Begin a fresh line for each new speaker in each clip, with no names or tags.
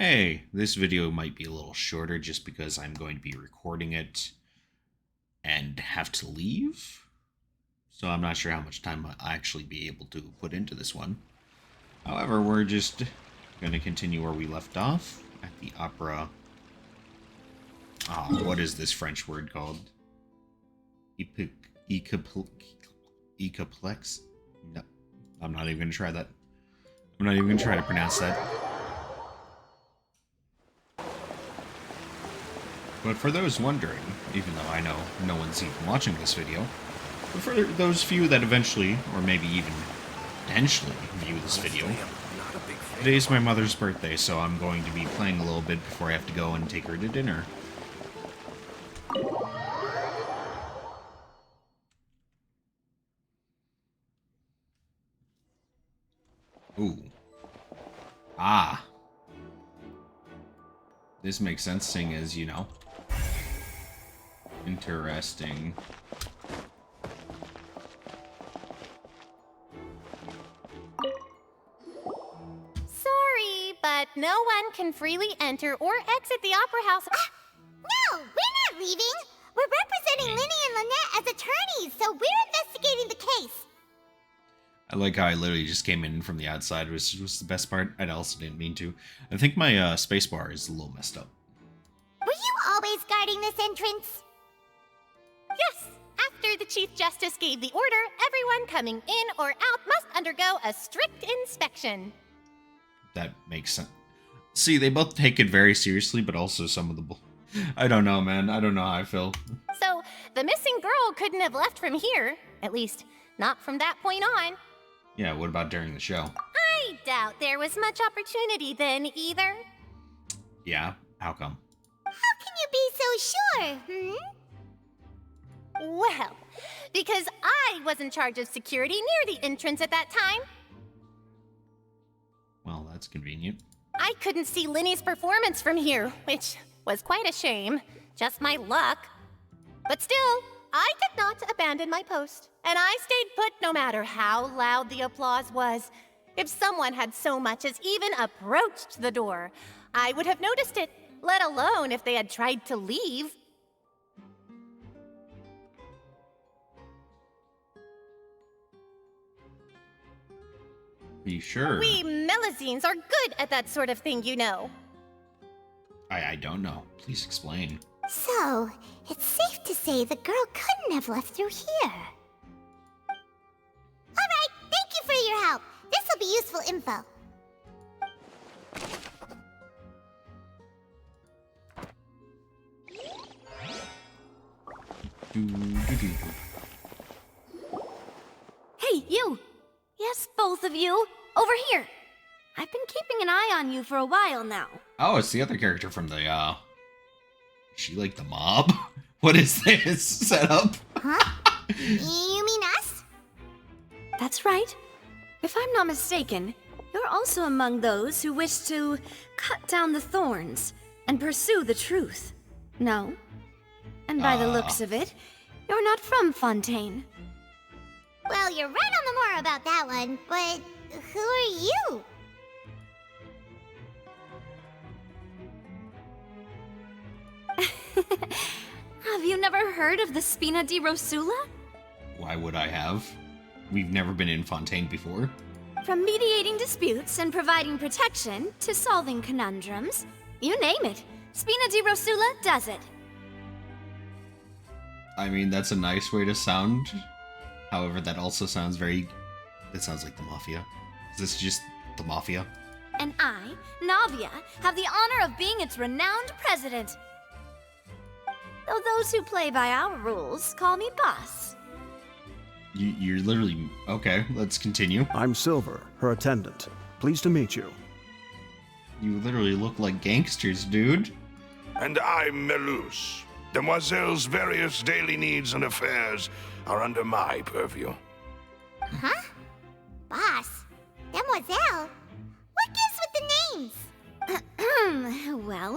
Hey, this video might be a little shorter just because I'm going to be recording it and have to leave. So I'm not sure how much time I'll actually be able to put into this one. However, we're just going to continue where we left off at the opera. What is this French word called? Ecoplex? No, I'm not even going to try that. I'm not even going to try to pronounce that. But for those wondering, even though I know no one's even watching this video, but for those few that eventually, or maybe even potentially, view this video, today's my mother's birthday, so I'm going to be playing a little bit before I have to go and take her to dinner. Ooh. Ah. This makes sense, seeing as, you know. Interesting.
Sorry, but no one can freely enter or exit the Opera House.
No, we're not leaving. We're representing Linny and Lynette as attorneys, so we're investigating the case.
I like how I literally just came in from the outside, which was the best part. I also didn't mean to. I think my spacebar is a little messed up.
Were you always guarding this entrance?
Yes, after the Chief Justice gave the order, everyone coming in or out must undergo a strict inspection.
That makes sense. See, they both take it very seriously, but also some of the I don't know, man. I don't know how I feel.
So, the missing girl couldn't have left from here. At least, not from that point on.
Yeah, what about during the show?
I doubt there was much opportunity then, either.
Yeah? How come?
How can you be so sure,
Well, because I was in charge of security near the entrance at that time.
Well, that's convenient.
I couldn't see Linny's performance from here, which was quite a shame. Just my luck. But still, I did not abandon my post, and I stayed put no matter how loud the applause was. If someone had so much as even approached the door, I would have noticed it, let alone if they had tried to leave.
Are you sure?
We Melazines are good at that sort of thing, you know.
I don't know. Please explain.
So, it's safe to say the girl couldn't have left through here. Alright, thank you for your help. This will be useful info.
Hey, you! Yes, both of you! Over here! I've been keeping an eye on you for a while now.
Oh, it's the other character from the, Is she like the mob? What is this setup?
Huh? You mean us?
That's right. If I'm not mistaken, you're also among those who wish to cut down the thorns and pursue the truth. No? And by the looks of it, you're not from Fontaine.
Well, you're right on the more about that one, but who are you?
Have you never heard of the Spina di Rosula?
Why would I have? We've never been in Fontaine before.
From mediating disputes and providing protection to solving conundrums, you name it, Spina di Rosula does it.
I mean, that's a nice way to sound. However, that also sounds very... That sounds like the Mafia. Is this just the Mafia?
And I, Navia, have the honor of being its renowned president. Though those who play by our rules call me boss.
You're literally... Okay, let's continue.
I'm Silver, her attendant. Pleased to meet you.
You literally look like gangsters, dude.
And I'm Melus. Demoiselle's various daily needs and affairs are under my purview.
Huh? Boss? Demoiselle? What gives with the names?
Well,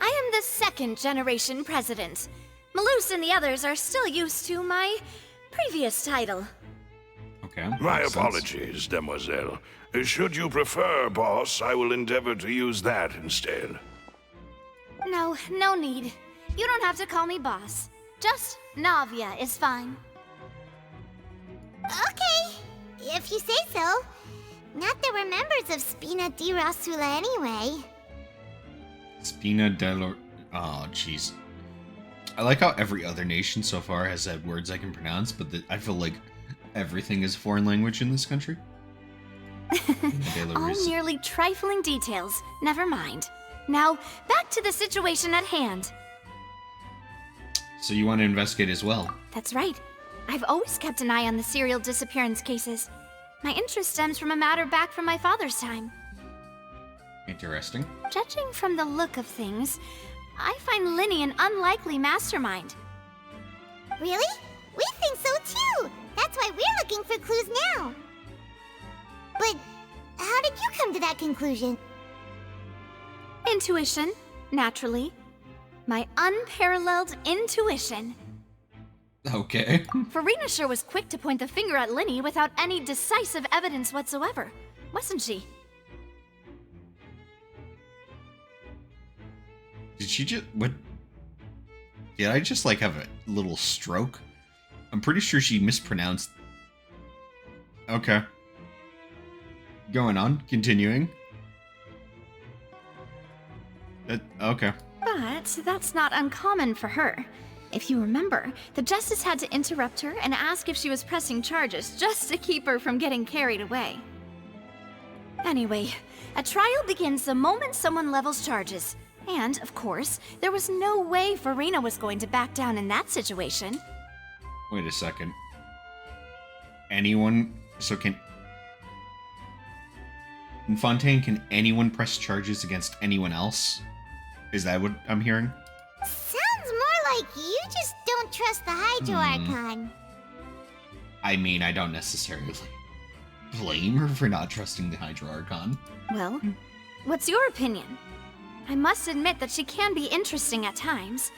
I am the second generation president. Malus and the others are still used to my previous title.
Okay.
My
makes sense.
apologies, demoiselle. Should you prefer, boss, I will endeavor to use that instead.
No, no need. You don't have to call me boss. Just Navia is fine.
Okay, if you say so. Not that we're members of Spina di Rasula anyway.
Spina dello... Oh, jeez. I like how every other nation so far has had words I can pronounce, but I feel like everything is a foreign language in this country.
All merely trifling details. Never mind. Now, back to the situation at hand.
So you want to investigate as well?
That's right. I've always kept an eye on the serial disappearance cases. My interest stems from a matter back from my father's time.
Interesting.
Judging from the look of things, I find Linny an unlikely mastermind.
Really? We think so too! That's why we're looking for clues now! But how did you come to that conclusion?
Intuition, naturally. My unparalleled intuition.
Okay.
Farina sure was quick to point the finger at Linny without any decisive evidence whatsoever, wasn't she?
Did she just... What? Did I just, like, have a little stroke? I'm pretty sure she mispronounced... Okay. Going on. Continuing. Okay.
But that's not uncommon for her. If you remember, the Justice had to interrupt her and ask if she was pressing charges just to keep her from getting carried away. Anyway, a trial begins the moment someone levels charges. And, of course, there was no way Farina was going to back down in that situation.
Wait a second. Anyone... So can... In Fontaine, can anyone press charges against anyone else? Is that what I'm hearing?
Sounds more like you just don't trust the Hydro Archon.
I mean, I don't necessarily blame her for not trusting the Hydro Archon.
Well, what's your opinion? I must admit that she can be interesting at times,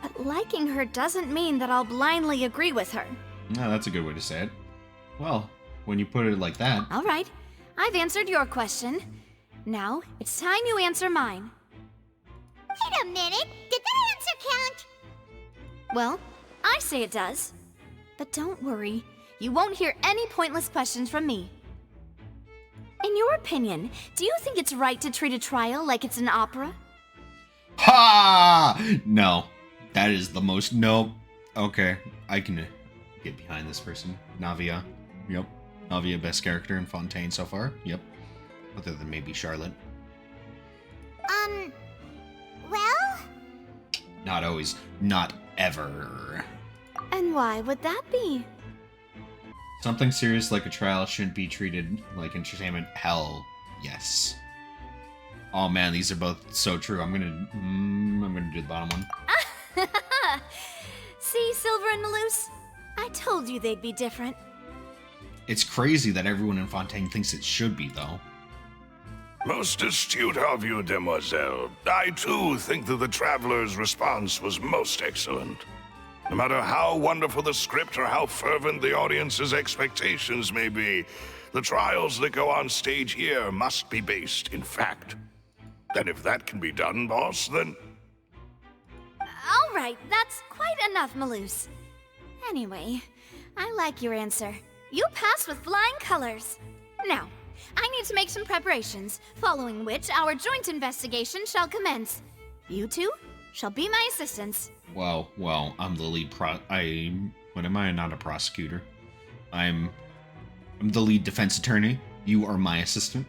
but liking her doesn't mean that I'll blindly agree with her.
No, that's a good way to say it. Well, when you put it like that...
All right, I've answered your question. Now, it's time you answer mine.
Wait a minute, did that answer count?
Well, I say it does. But don't worry, you won't hear any pointless questions from me. In your opinion, do you think it's right to treat a trial like it's an opera?
Ha! No. That is the most... Nope. Okay. I can get behind this person. Navia. Yep. Navia, best character in Fontaine so far. Yep. Other than maybe Charlotte.
Well?
Not always. Not ever.
And why would that be?
Something serious like a trial shouldn't be treated like entertainment. Hell, yes. Oh man, these are both so true. I'm gonna do the bottom one.
See, Silver and Malus? I told you they'd be different.
It's crazy that everyone in Fontaine thinks it should be, though.
Most astute of you, demoiselle. I too think that the traveler's response was most excellent. No matter how wonderful the script or how fervent the audience's expectations may be, the trials that go on stage here must be based in fact. And if that can be done, boss, then...
All right, that's quite enough, Malus. Anyway, I like your answer. You passed with flying colors. Now, I need to make some preparations, following which our joint investigation shall commence. You two shall be my assistants.
Well, I'm the lead what am I? Not a prosecutor. I'm the lead defense attorney. You are my assistant.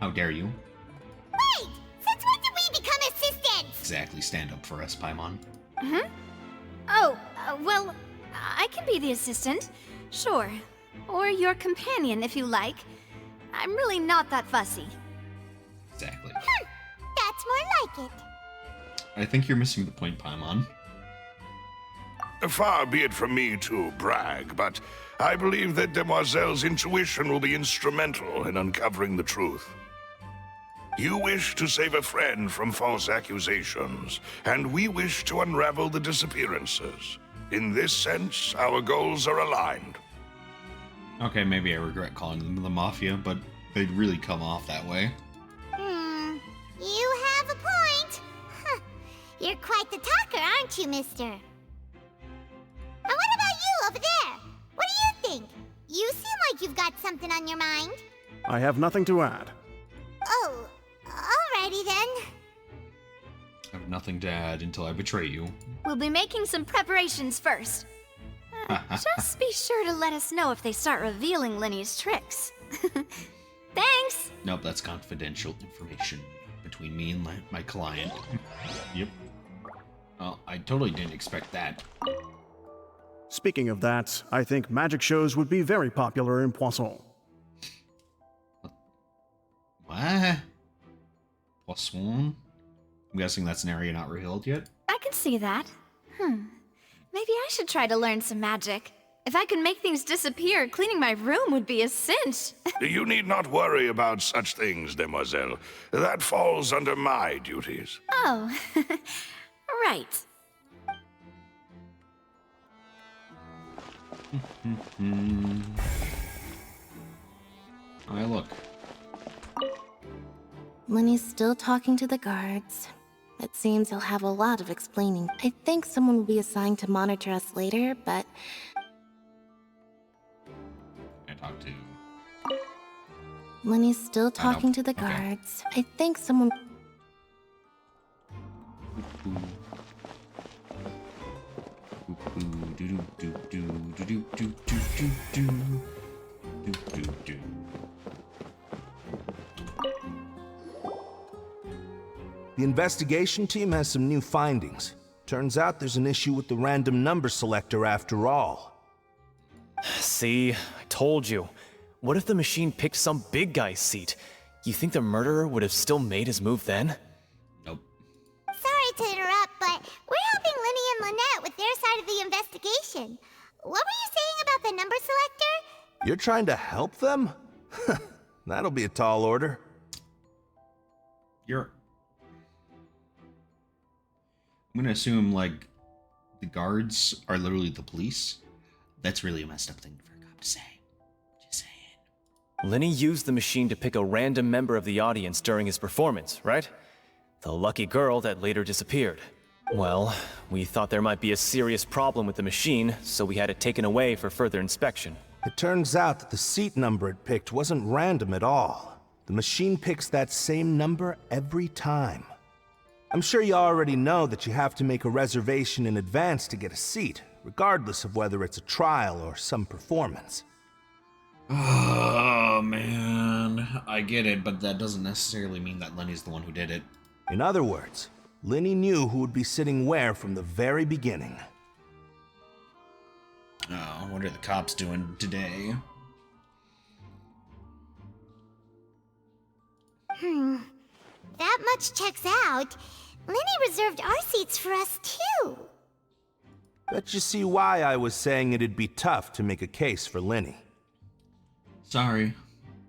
How dare you?
Wait! Since when did we become assistants?
Exactly, stand up for us, Paimon.
Oh, well, I can be the assistant. Sure. Or your companion, if you like. I'm really not that fussy.
Exactly.
That's more like it.
I think you're missing the point, Paimon.
Far be it from me to brag, but I believe that Demoiselle's intuition will be instrumental in uncovering the truth. You wish to save a friend from false accusations, and we wish to unravel the disappearances. In this sense, our goals are aligned.
Okay, maybe I regret calling them the Mafia, but they'd really come off that way.
You have a point. Huh. You're quite the talker, aren't you, mister? And what about you over there? What do you think? You seem like you've got something on your mind.
I have nothing to add.
Oh, alrighty then.
I have nothing to add until I betray you.
We'll be making some preparations first. Just be sure to let us know if they start revealing Linny's tricks. Thanks!
Nope, that's confidential information between me and my client. Yep. Oh, I totally didn't expect that.
Speaking of that, I think magic shows would be very popular in Poisson.
What? Poisson? I'm guessing that's an area not revealed yet?
I can see that. Maybe I should try to learn some magic. If I could make things disappear, cleaning my room would be a cinch.
You need not worry about such things, demoiselle. That falls under my duties.
Oh, right.
Oh, look.
Lenny's still talking to the guards. It seems he'll have a lot of explaining. I think someone will be assigned to monitor us later, but
I talk to...
Lenny's still talking to the
Okay.
guards. I think someone...
The investigation team has some new findings. Turns out there's an issue with the random number selector after all.
See, I told you. What if the machine picked some big guy's seat? You think the murderer would have still made his move then?
Nope.
Sorry to interrupt, but we're helping Linny and Lynette with their side of the investigation. What were you saying about the number selector?
You're trying to help them? That'll be a tall order.
I'm gonna assume, like, the guards are literally the police. That's really a messed up thing for a cop to say. Just saying.
Lenny used the machine to pick a random member of the audience during his performance, right? The lucky girl that later disappeared. Well, we thought there might be a serious problem with the machine, so we had it taken away for further inspection.
It turns out that the seat number it picked wasn't random at all. The machine picks that same number every time. I'm sure you already know that you have to make a reservation in advance to get a seat, regardless of whether it's a trial or some performance.
Oh, man. I get it, but that doesn't necessarily mean that Lenny's the one who did it.
In other words, Linny knew who would be sitting where from the very beginning.
Oh, what are the cops doing today?
That much checks out. Linny reserved our seats for us, too.
Bet you see why I was saying it'd be tough to make a case for Linny.
Sorry.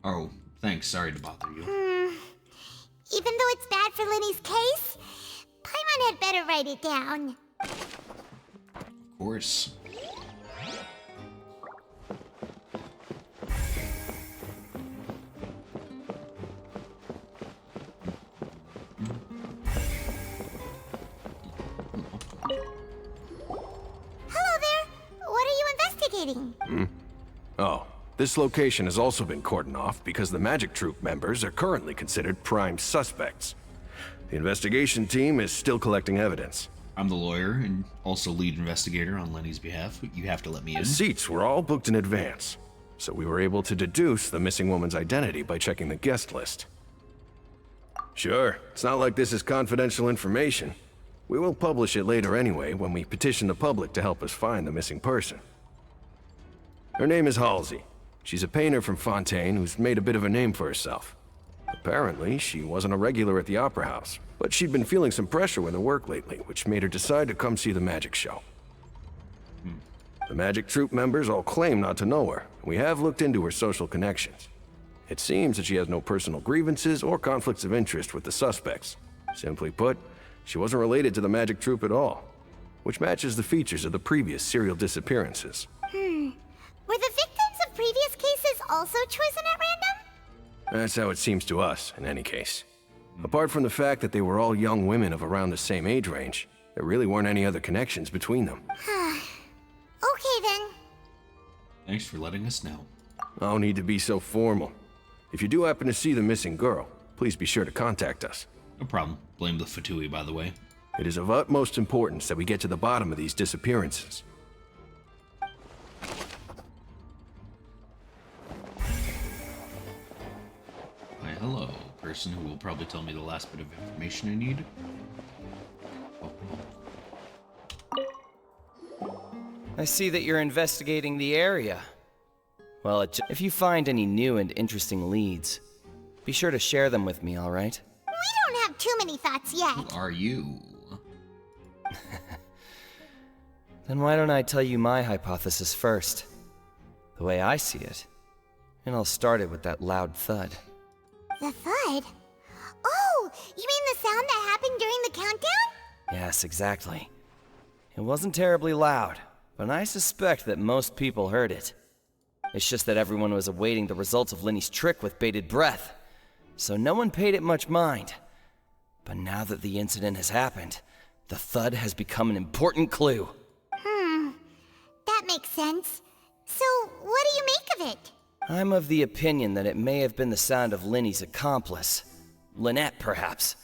Oh, thanks. Sorry to bother you.
Even though it's bad for Linny's case, Paimon had better write it down.
Of course.
Hello there. What are you investigating?
Oh, this location has also been cordoned off because the Magic Troop members are currently considered prime suspects. The investigation team is still collecting evidence.
I'm the lawyer and also lead investigator on Lenny's behalf. You have to let me in.
The seats were all booked in advance, so we were able to deduce the missing woman's identity by checking the guest list. Sure, it's not like this is confidential information. We will publish it later anyway when we petition the public to help us find the missing person. Her name is Halsey. She's a painter from Fontaine who's made a bit of a name for herself. Apparently, she wasn't a regular at the Opera House, but she'd been feeling some pressure with her work lately, which made her decide to come see the magic show. The Magic Troop members all claim not to know her, and we have looked into her social connections. It seems that she has no personal grievances or conflicts of interest with the suspects. Simply put, she wasn't related to the Magic Troop at all, which matches the features of the previous serial disappearances.
Were the victims of of previous cases also chosen at random?
That's how it seems to us, in any case. Apart from the fact that they were all young women of around the same age range, there really weren't any other connections between them.
Okay then.
Thanks for letting us know.
No need to be so formal. If you do happen to see the missing girl, please be sure to contact us.
No problem. Blame the Fatui, by the way.
It is of utmost importance that we get to the bottom of these disappearances.
Why, hello, person who will probably tell me the last bit of information I need.
I see that you're investigating the area. Well, if you find any new and interesting leads, be sure to share them with me, alright?
We don't have too many thoughts yet.
Who are you?
Then why don't I tell you my hypothesis first? The way I see it. And I'll start it with that loud thud.
The thud? Oh, you mean the sound that happened during the countdown?
Yes, exactly. It wasn't terribly loud, but I suspect that most people heard it. It's just that everyone was awaiting the results of Lenny's trick with bated breath, so no one paid it much mind. But now that the incident has happened, the thud has become an important clue.
That makes sense. So, what do you make of it?
I'm of the opinion that it may have been the sound of Lenny's accomplice, Lynette perhaps,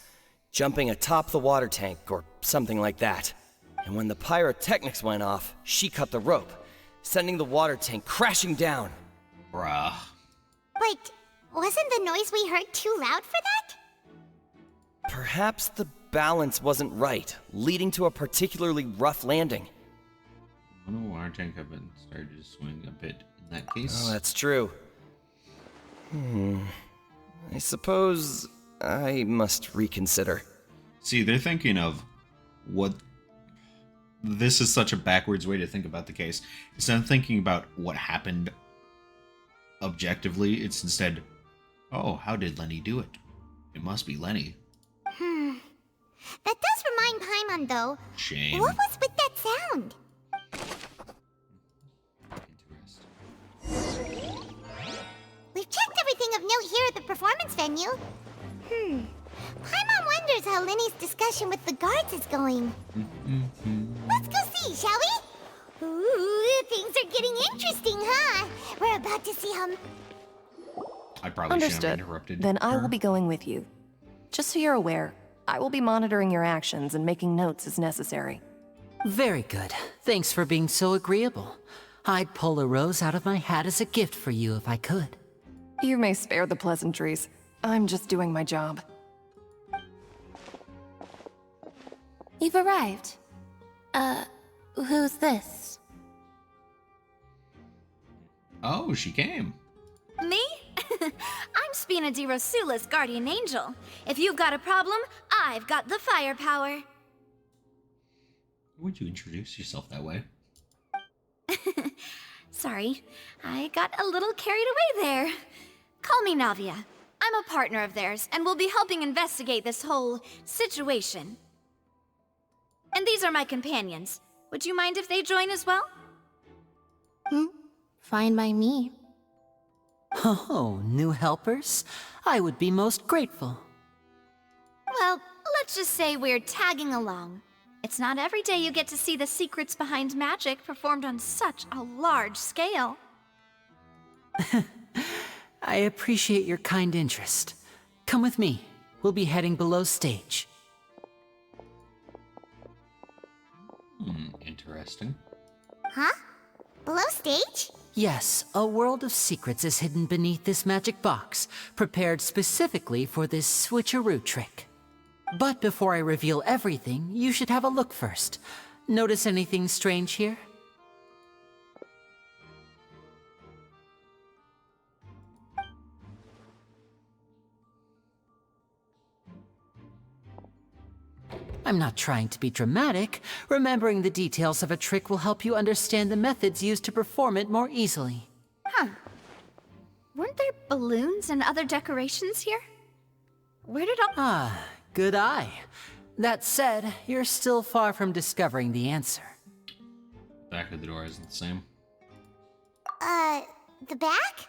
jumping atop the water tank or something like that. And when the pyrotechnics went off, she cut the rope, sending the water tank crashing down.
Bruh.
But wasn't the noise we heard too loud for that?
Perhaps the balance wasn't right, leading to a particularly rough landing.
Wouldn't a water tank have been started to swing a bit in that case?
Oh, that's true. I suppose I must reconsider.
See, they're thinking of what... This is such a backwards way to think about the case. Instead of thinking about what happened objectively, it's instead, oh, how did Lenny do it? It must be Lenny.
That does remind Paimon, though.
Shame.
What was with that sound? We've checked everything of note here at the performance venue. Paimon wonders how Lenny's discussion with the guards is going. Let's go see, shall we? Ooh, things are getting interesting, huh? We're about to see how...
I probably shouldn't have
Understood.
interrupted.
Then I
her.
will be going with you. Just so you're aware, I will be monitoring your actions and making notes as necessary.
Very good. Thanks for being so agreeable. I'd pull a rose out of my hat as a gift for you if I could.
You may spare the pleasantries. I'm just doing my job.
You've arrived. Who's this?
Oh, she came.
Me? I'm Spina di Rosula's guardian angel. If you've got a problem, I've got the firepower.
Would you introduce yourself that way?
Sorry, I got a little carried away there. Call me Navia. I'm a partner of theirs, and will be helping investigate this whole situation. And these are my companions. Would you mind if they join as well?
Fine by me.
Oh, new helpers? I would be most grateful.
Well, let's just say we're tagging along. It's not every day you get to see the secrets behind magic performed on such a large scale.
I appreciate your kind interest. Come with me. We'll be heading below stage.
Interesting.
Huh? Below stage?
Yes, a world of secrets is hidden beneath this magic box, prepared specifically for this switcheroo trick. But before I reveal everything, you should have a look first. Notice anything strange here? I'm not trying to be dramatic. Remembering the details of a trick will help you understand the methods used to perform it more easily.
Weren't there balloons and other decorations here? Where did all—
Ah, good eye. That said, you're still far from discovering the answer.
Back of the door isn't the same.
The back?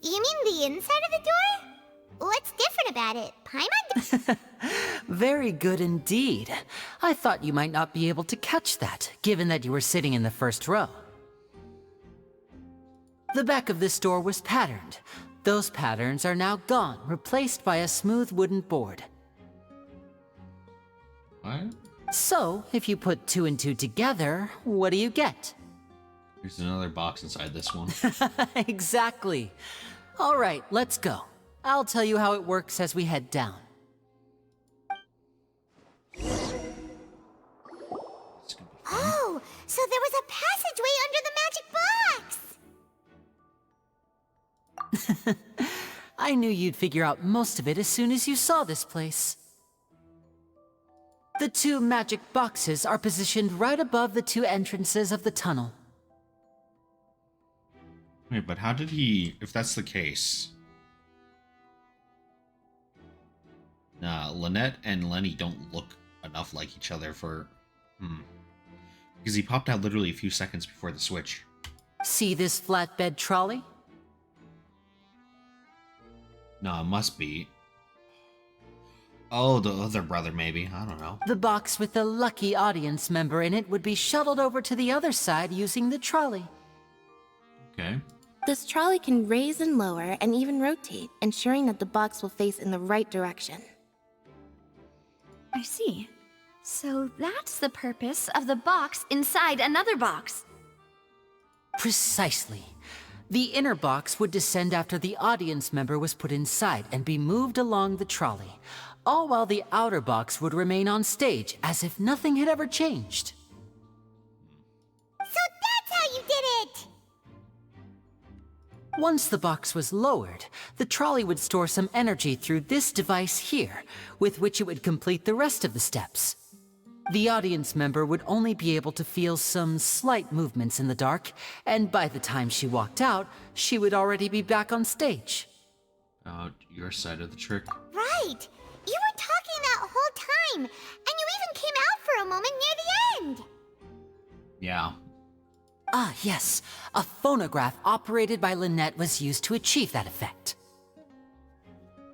You mean the inside of the door? What's different about it? Paimon?
Very good indeed. I thought you might not be able to catch that, given that you were sitting in the first row. The back of this door was patterned. Those patterns are now gone, replaced by a smooth wooden board.
What?
So, if you put 2 and 2 together, what do you get?
There's another box inside this one.
Exactly. All right, let's go. I'll tell you how it works as we head down.
Oh, so there was a passageway under the magic box!
I knew you'd figure out most of it as soon as you saw this place. The 2 magic boxes are positioned right above the 2 entrances of the tunnel.
Wait, but how did he... If that's the case... Nah, Lynette and Lenny don't look enough like each other for... Because he popped out literally a few seconds before the switch.
See this flatbed trolley?
No, it must be... Oh, the other brother, maybe. I don't know.
The box with the lucky audience member in it would be shuttled over to the other side using the trolley.
Okay.
This trolley can raise and lower and even rotate, ensuring that the box will face in the right direction.
I see. So that's the purpose of the box inside another box.
Precisely. The inner box would descend after the audience member was put inside and be moved along the trolley, all while the outer box would remain on stage as if nothing had ever changed.
So that's how you did it!
Once the box was lowered, the trolley would store some energy through this device here, with which it would complete the rest of the steps. The audience member would only be able to feel some slight movements in the dark, and by the time she walked out, she would already be back on stage.
Your side of the trick.
Right! You were talking that whole time, and you even came out for a moment near the end!
Yeah.
Ah, yes. A phonograph operated by Lynette was used to achieve that effect.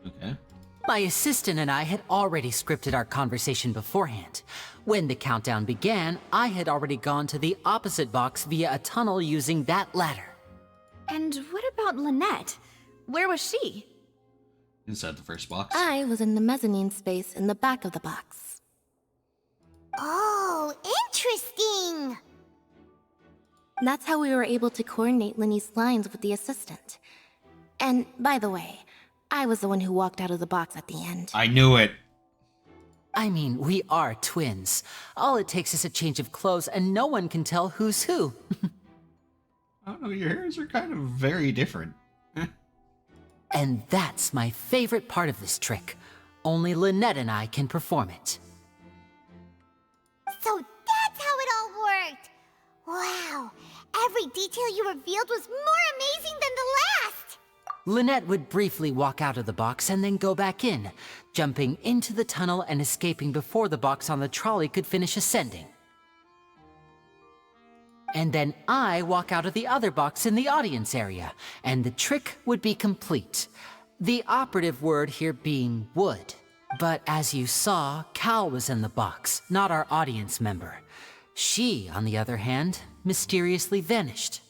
Okay.
My assistant and I had already scripted our conversation beforehand. When the countdown began, I had already gone to the opposite box via a tunnel using that ladder.
And what about Lynette? Where was she?
Inside the first box.
I was in the mezzanine space in the back of the box.
Oh, interesting!
That's how we were able to coordinate Linny's lines with the assistant. And, by the way, I was the one who walked out of the box at the end.
I knew it.
I mean, we are twins. All it takes is a change of clothes and no one can tell who's who.
I don't know, your hairs are kind of very different.
And that's my favorite part of this trick. Only Lynette and I can perform it.
So that's how it all worked! Wow, every detail you revealed was more amazing than the last!
Lynette would briefly walk out of the box and then go back in, jumping into the tunnel and escaping before the box on the trolley could finish ascending. And then I walk out of the other box in the audience area, and the trick would be complete. The operative word here being would. But as you saw, Cal was in the box, not our audience member. She, on the other hand, mysteriously vanished.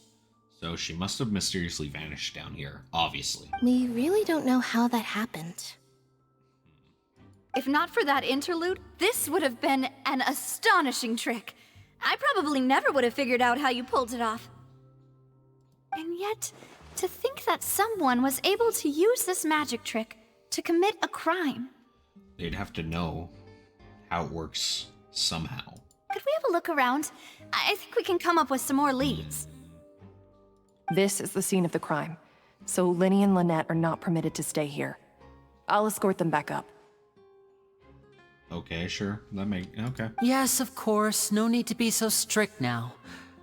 So she must have mysteriously vanished down here, obviously.
We really don't know how that happened.
If not for that interlude, this would have been an astonishing trick. I probably never would have figured out how you pulled it off. And yet, to think that someone was able to use this magic trick to commit a crime.
They'd have to know how it works somehow.
Could we have a look around? I think we can come up with some more leads.
This is the scene of the crime, so Linny and Lynette are not permitted to stay here. I'll escort them back up.
Okay, sure. Okay.
Yes, of course. No need to be so strict now.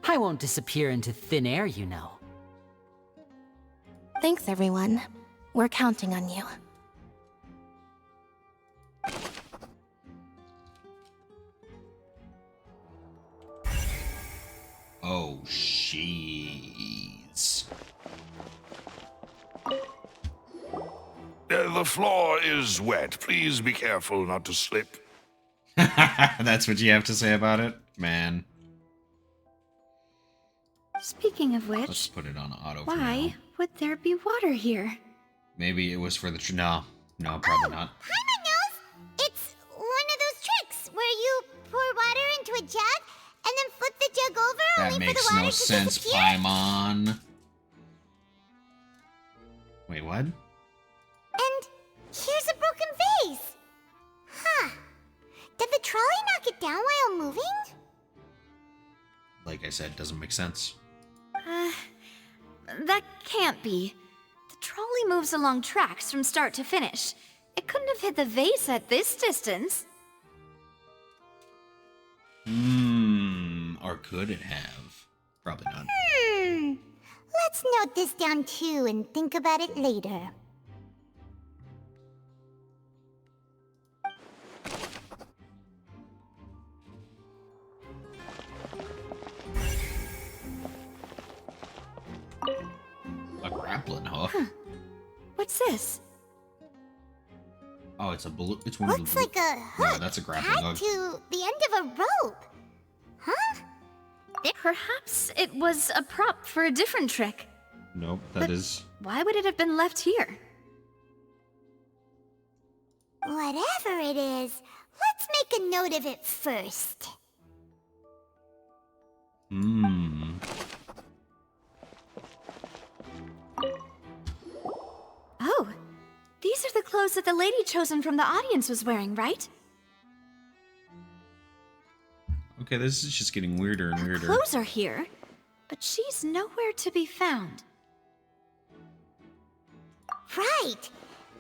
I won't disappear into thin air, you know.
Thanks, everyone. We're counting on you.
Oh, jeez.
The floor is wet. Please be careful not to slip.
That's what you have to say about it? Man.
Speaking of which,
Let's put it on auto for
why
now.
would there be water here?
Maybe it was for the... No, probably not.
Paimon knows! It's one of those tricks where you pour water into a jug and then flip the jug over
That
only for
makes
the water
no
to
sense,
disappear.
Paimon. Wait, what?
And here's a broken vase. Huh. Did the trolley knock it down while moving?
Like I said, doesn't make sense.
That can't be. The trolley moves along tracks from start to finish. It couldn't have hit the vase at this distance.
Or could it have? Probably not.
Let's note this down too and think about it later.
A grappling hook?
What's this?
Oh, it's a blue. It's one of
Looks
the blue.
like a hook
No, that's a grappling
tied
hook.
to the end of a rope. Huh?
Perhaps it was a prop for a different trick.
Nope, that
But
is.
why would it have been left here?
Whatever it is, let's make a note of it first.
Oh, these are the clothes that the lady chosen from the audience was wearing, right?
Okay, this is just getting weirder and weirder.
Clothes are here, but she's nowhere to be found.
Right.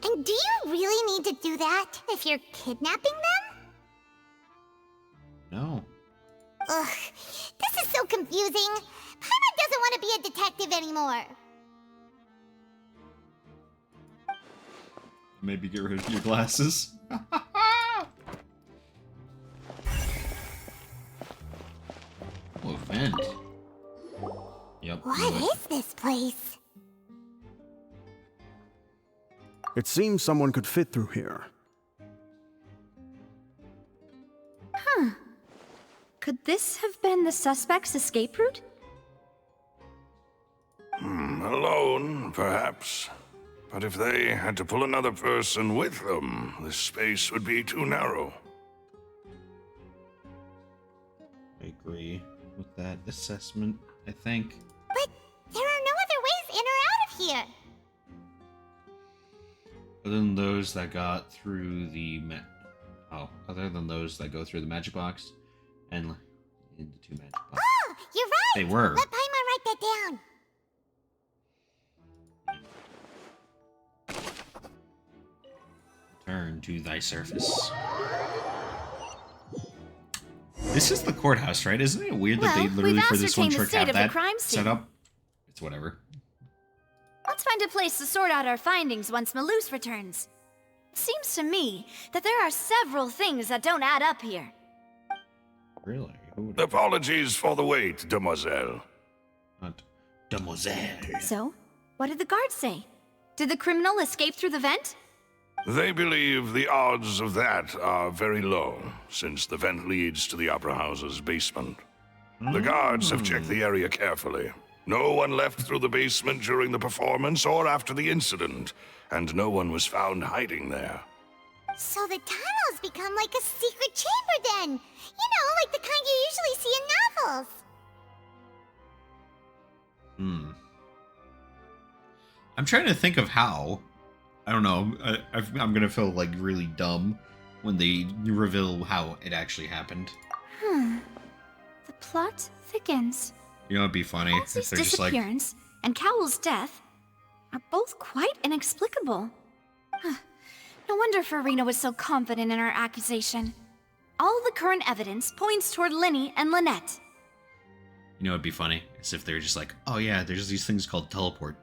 And do you really need to do that if you're kidnapping them?
No.
Ugh, this is so confusing. Paimon doesn't want to be a detective anymore.
Maybe get rid of your glasses. Oh, vent. Yep.
What is this place?
It seems someone could fit through here.
Could this have been the suspect's escape route?
Alone, perhaps. But if they had to pull another person with them, this space would be too narrow.
I agree with that assessment, I think.
But there are no other ways in or out of here.
Other than those that got through the other than those that go through the magic box and into two magic boxes.
Oh, you're right.
They were.
Let Paimon write that down.
Turn to thy surface. This is the courthouse, right? Isn't it weird that they
Well,
literally
we've
for this one
ascertained the
trick
state
have
of the
that
crime
set
scene.
up? It's whatever.
Let's find a place to sort out our findings once Malus returns. It seems to me that there are several things that don't add up here.
Really? Who would
Apologies for the wait, demoiselle.
not? Demoiselle.
So, what did the guards say? Did the criminal escape through the vent?
They believe the odds of that are very low, since the vent leads to the Opera House's basement. The guards have checked the area carefully. No one left through the basement during the performance or after the incident, and no one was found hiding there.
So the tunnels become like a secret chamber then. You know, like the kind you usually see in novels.
I'm trying to think of how. I don't know. I'm gonna feel like really dumb when they reveal how it actually happened.
The plot thickens.
You know, it'd be funny if
Elsie's
they're just like,
disappearance and Cowell's death are both quite inexplicable. No wonder Farina was so confident in her accusation. All the current evidence points toward Linny and Lynette.
you know, it'd be funny is if they're just like, oh yeah, there's these things called teleport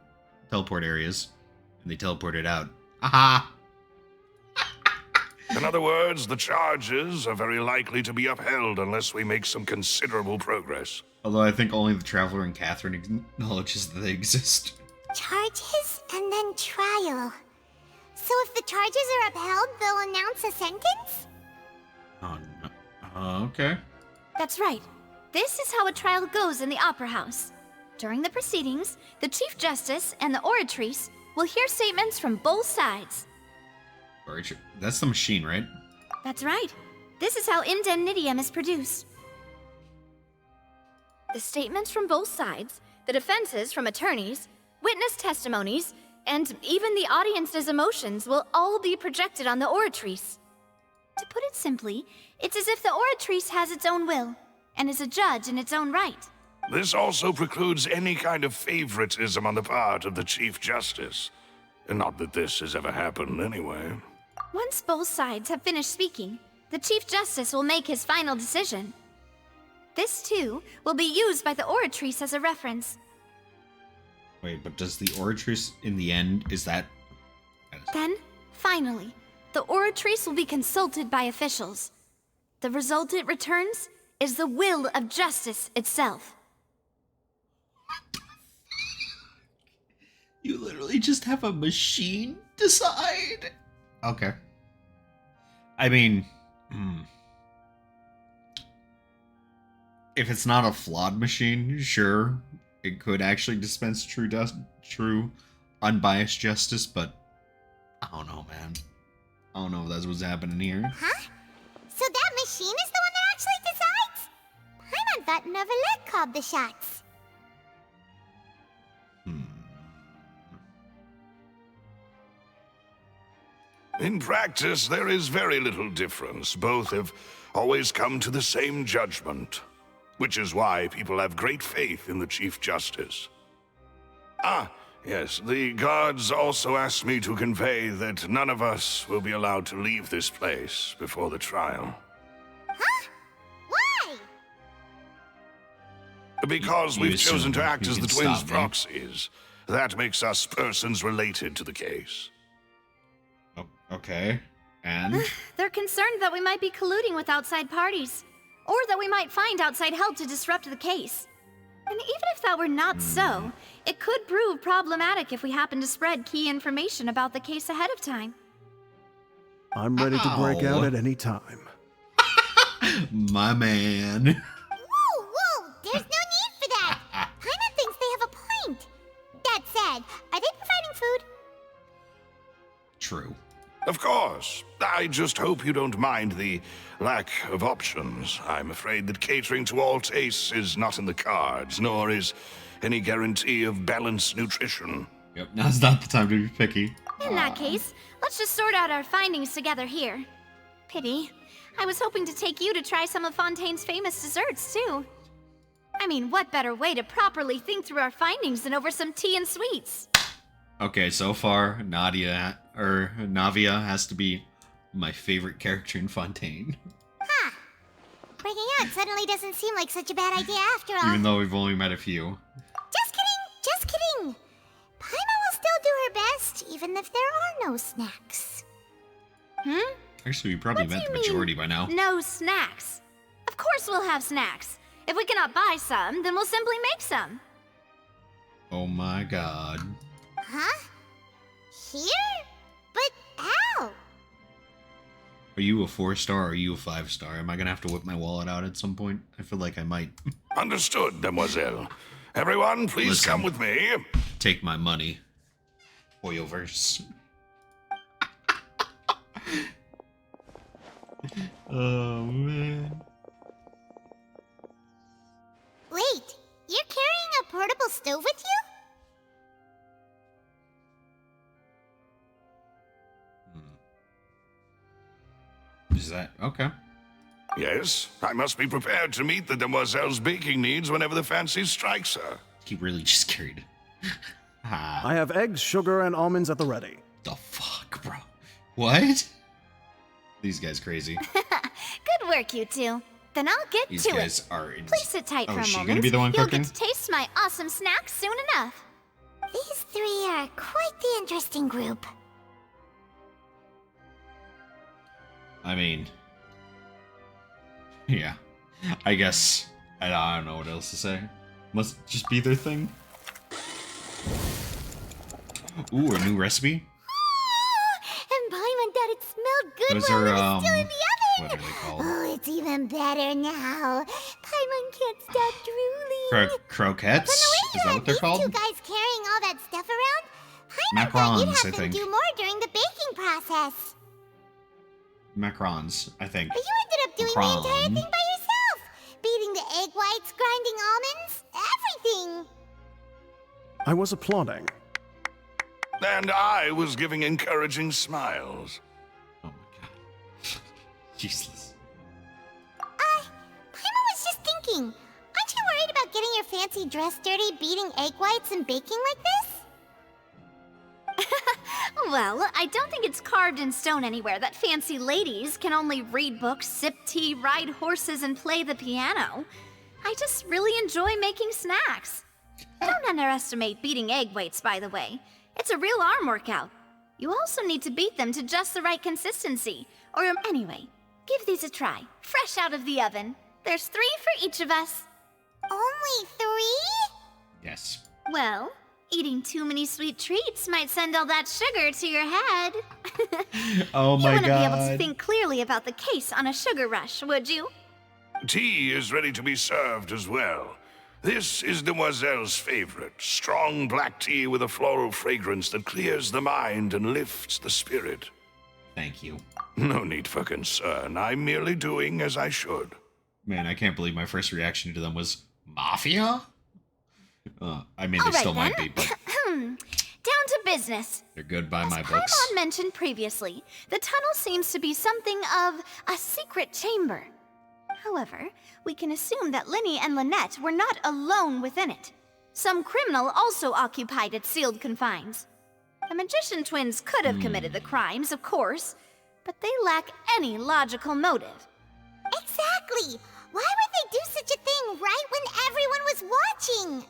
areas, and they teleport it out. Aha!
In other words, the charges are very likely to be upheld unless we make some considerable progress.
Although I think only the Traveler and Catherine acknowledges that they exist.
Charges and then trial. So if the charges are upheld, they'll announce a sentence?
Oh, no. Okay.
That's right. This is how a trial goes in the Opera House. During the proceedings, the Chief Justice and the oratrice will hear statements from both sides.
That's the machine, right?
That's right. This is how indemnitium is produced. The statements from both sides, the defenses from attorneys, witness testimonies, and even the audience's emotions will all be projected on the oratrice. To put it simply, it's as if the oratrice has its own will, and is a judge in its own right.
This also precludes any kind of favoritism on the part of the Chief Justice. Not that this has ever happened anyway.
Once both sides have finished speaking, the Chief Justice will make his final decision. This, too, will be used by the oratrice as a reference.
Wait, but does the oratrice in the end, is that...
Then, finally, the oratrice will be consulted by officials. The result it returns is the will of justice itself.
You literally just have a machine decide? Okay. I mean... If it's not a flawed machine, sure, it could actually dispense true unbiased justice, but I don't know, man. I don't know if that's what's happening here.
Huh? So that machine is the one that actually decides? Paimon thought Neverlet called the shots.
In practice, there is very little difference. Both have always come to the same judgment, which is why people have great faith in the Chief Justice. Ah, yes, the guards also asked me to convey that none of us will be allowed to leave this place before the trial.
Huh? Why?
Because we've chosen to act
you
as the
can
twins'
stop me.
proxies. That makes us persons related to the case.
Oh, okay. And?
They're concerned that we might be colluding with outside parties, or that we might find outside help to disrupt the case. And even if that were not so, it could prove problematic if we happen to spread key information about the case ahead of time.
I'm ready to break out at any time.
My man.
Whoa, whoa! There's no need for that! Paimon thinks they have a point. That said, are they providing food?
True.
Of course. I just hope you don't mind the lack of options. I'm afraid that catering to all tastes is not in the cards, nor is any guarantee of balanced nutrition.
Yep, now's not the time to be picky.
In that case, let's just sort out our findings together here. Pity. I was hoping to take you to try some of Fontaine's famous desserts, too. I mean, what better way to properly think through our findings than over some tea and sweets?
Okay, so far, Navia has to be my favorite character in Fontaine.
Huh. Breaking out suddenly doesn't seem like such a bad idea after all.
Even though we've only met a few.
Just kidding! Just kidding! Paimon will still do her best, even if there are no snacks.
Hmm?
Actually, we probably met the majority by now.
No snacks. Of course we'll have snacks. If we cannot buy some, then we'll simply make some.
Oh my god.
Huh? Here? But how?
Are you a 4-star or are you a 5-star? Am I gonna have to whip my wallet out at some point? I feel like I might.
Understood, Demoiselle. Everyone, please
Listen.
come with me.
Take my money. Oilverse. Oh, man.
Wait, you're carrying a portable stove with you?
Is that... okay.
Yes, I must be prepared to meet the Demoiselle's baking needs whenever the fancy strikes her.
He really just carried it.
I have eggs, sugar, and almonds at the ready.
The fuck, bro? What? These guys crazy.
Good work, you two. Then I'll get
These
to
guys
it.
are...
Please sit tight for a
she
moment.
gonna be the one
You'll
cooking?
get to taste my awesome snacks soon enough.
These three are quite the interesting group.
I mean... yeah. I guess... I don't know what else to say. Must just be their thing. Ooh, a new recipe?
good
Those
while
are,
it was still in the oven.
what are they called?
Oh, it's even better now. Paimon can't stop drooling.
Croquettes? Is that what they're called?
You guys carrying all that stuff around? Paimon thought you'd
Macarons, I
have to
think.
do more during the baking process.
Macarons, I think.
But you ended up doing the entire thing by yourself. Beating the egg whites, grinding almonds, everything.
I was applauding.
And I was giving encouraging smiles.
Oh my god. Useless.
Paimon was just thinking. Aren't you worried about getting your fancy dress dirty beating egg whites and baking like this?
Well, I don't think it's carved in stone anywhere that fancy ladies can only read books, sip tea, ride horses, and play the piano. I just really enjoy making snacks. Don't underestimate beating egg whites, by the way. It's a real arm workout. You also need to beat them to just the right consistency. Or anyway, give these a try. Fresh out of the oven. There's 3 for each of us.
Only 3?
Yes.
Well, eating too many sweet treats might send all that sugar to your head.
Oh my god.
You wouldn't be able to think clearly about the case on a sugar rush, would you?
Tea is ready to be served as well. This is Demoiselle's favorite, strong black tea with a floral fragrance that clears the mind and lifts the spirit.
Thank you.
No need for concern. I'm merely doing as I should.
Man, I can't believe my first reaction to them was Mafia? I mean,
All
they still
right,
might be, but
Down to business.
they're good by my
As
books.
Paimon mentioned previously, the tunnel seems to be something of a secret chamber. However, we can assume that Linny and Lynette were not alone within it. Some criminal also occupied its sealed confines. The magician twins could have committed the crimes, of course, but they lack any logical motive.
Exactly! Why would they do such a thing right when everyone was watching?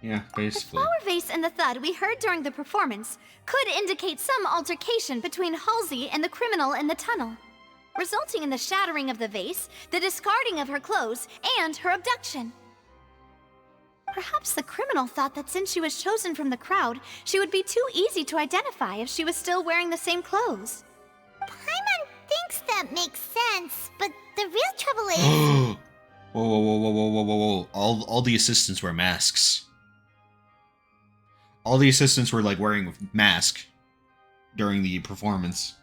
Yeah,
The
basically.
flower vase and the thud we heard during the performance could indicate some altercation between Halsey and the criminal in the tunnel, resulting in the shattering of the vase, the discarding of her clothes, and her abduction. Perhaps the criminal thought that since she was chosen from the crowd, she would be too easy to identify if she was still wearing the same clothes.
Paimon thinks that makes sense, but the real trouble is...
Whoa, whoa, whoa, whoa, whoa, whoa, whoa, whoa. All the assistants wear masks. All the assistants were, like, wearing a mask during the performance.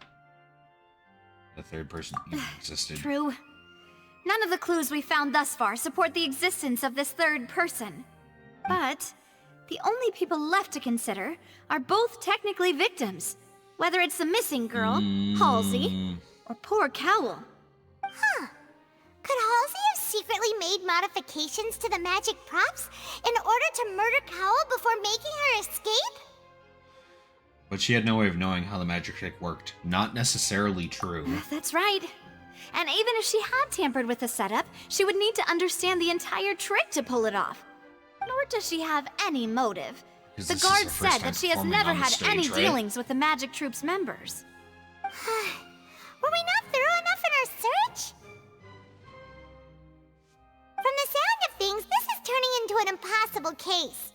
The third person even existed.
True. None of the clues we found thus far support the existence of this third person. But the only people left to consider are both technically victims, whether it's the missing girl, Halsey, or poor Cowl.
Huh. Could Halsey have secretly made modifications to the magic props in order to murder Cowl before making her escape?
But she had no way of knowing how the magic trick worked. Not necessarily true.
That's right. And even if she had tampered with the setup, she would need to understand the entire trick to pull it off. Nor does she have any motive.
'Cause
The
this is
guard
her first
said
time
that she has
performing
never
on the
had
stage,
any
right?
dealings with the Magic Troop's members.
Were we not thorough enough in our search? From the sound of things, this is turning into an impossible case.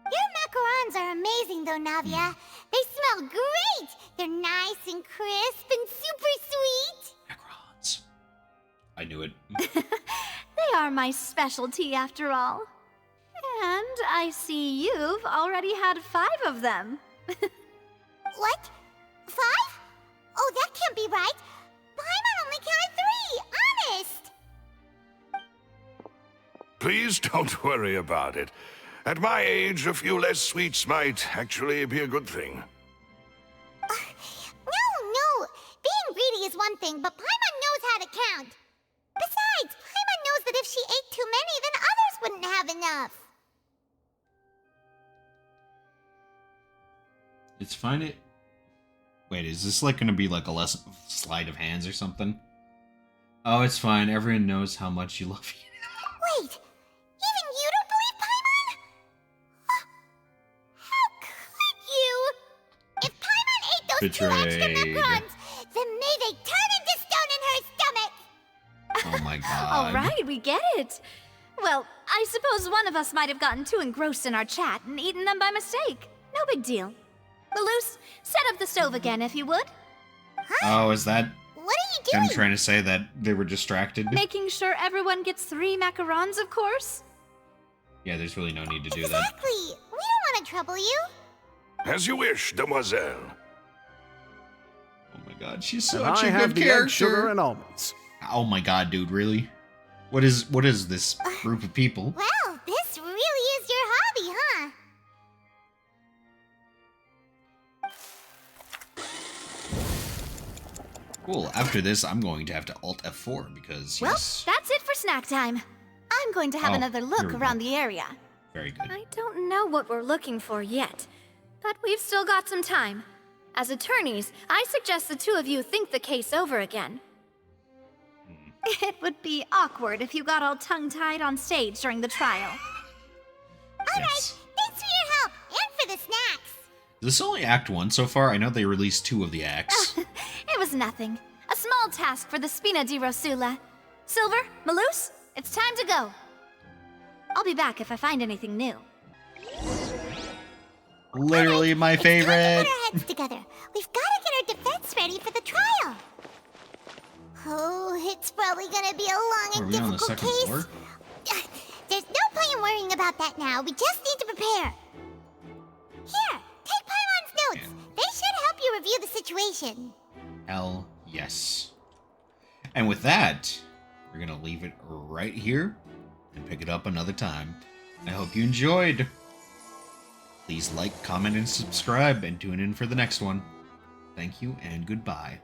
Your macarons are amazing, though, Navia. They smell great! They're nice and crisp and super sweet!
Macarons. I knew it.
They are my specialty, after all. And I see you've already had 5 of them.
What? 5? Oh, that can't be right! Paimon only counted 3! Honest!
Please don't worry about it. At my age, a few less sweets might actually be a good thing.
No! Being greedy is one thing, but Paimon knows how to count. Besides, Paimon knows that if she ate too many, then others wouldn't have enough.
It's fine. Wait, is this like gonna be like a lesson sleight of hands or something? Oh, it's fine. Everyone knows how much you love you.
Wait, even you don't believe Paimon? How could you? If Paimon ate those 2 extra
Betrayed.
macarons, then may they turn into stone in her stomach!
Oh my god.
All right, we get it. Well, I suppose one of us might have gotten too engrossed in our chat and eaten them by mistake. No big deal. Malus, set up the stove again, if you would.
Oh, is that
What are you
them
doing?
trying to say that they were distracted?
Making sure everyone gets 3 macarons, of course.
Yeah, there's really no need to do that.
Exactly. We don't want to trouble you.
As you wish, demoiselle.
Oh my god, she's
And
such
I
a
have
good
the egg, sugar,
character.
and almonds.
Oh my god, dude, really? What is this group of people?
Well, this really is your hobby, huh?
Cool. After this, I'm going to have to Alt F4 because
Well,
yes,
that's it for snack time. I'm going to have
Oh,
another
here
look
we go.
around the area.
very good.
I don't know what we're looking for yet, but we've still got some time. As attorneys, I suggest the 2 of you think the case over again. It would be awkward if you got all tongue-tied on stage during the trial.
Yes.
Thanks for your help and for the snacks.
Is this only Act 1 so far? I know they released 2 of the acts.
It was nothing. A small task for the Spina di Rosula. Silver, Malus, it's time to go. I'll be back if I find anything new.
Literally my
It's time to
favorite.
put our heads together. We've got to get our defense ready for the trial. Oh, it's probably gonna be a long
Are
and
we on the
difficult
second
case.
floor?
There's no point in worrying about that now. We just need to prepare. Here, take Pylon's notes. They should help you review the situation.
Hell yes. And with that, we're gonna leave it right here and pick it up another time. I hope you enjoyed. Please like, comment, and subscribe, and tune in for the next one. Thank you and goodbye.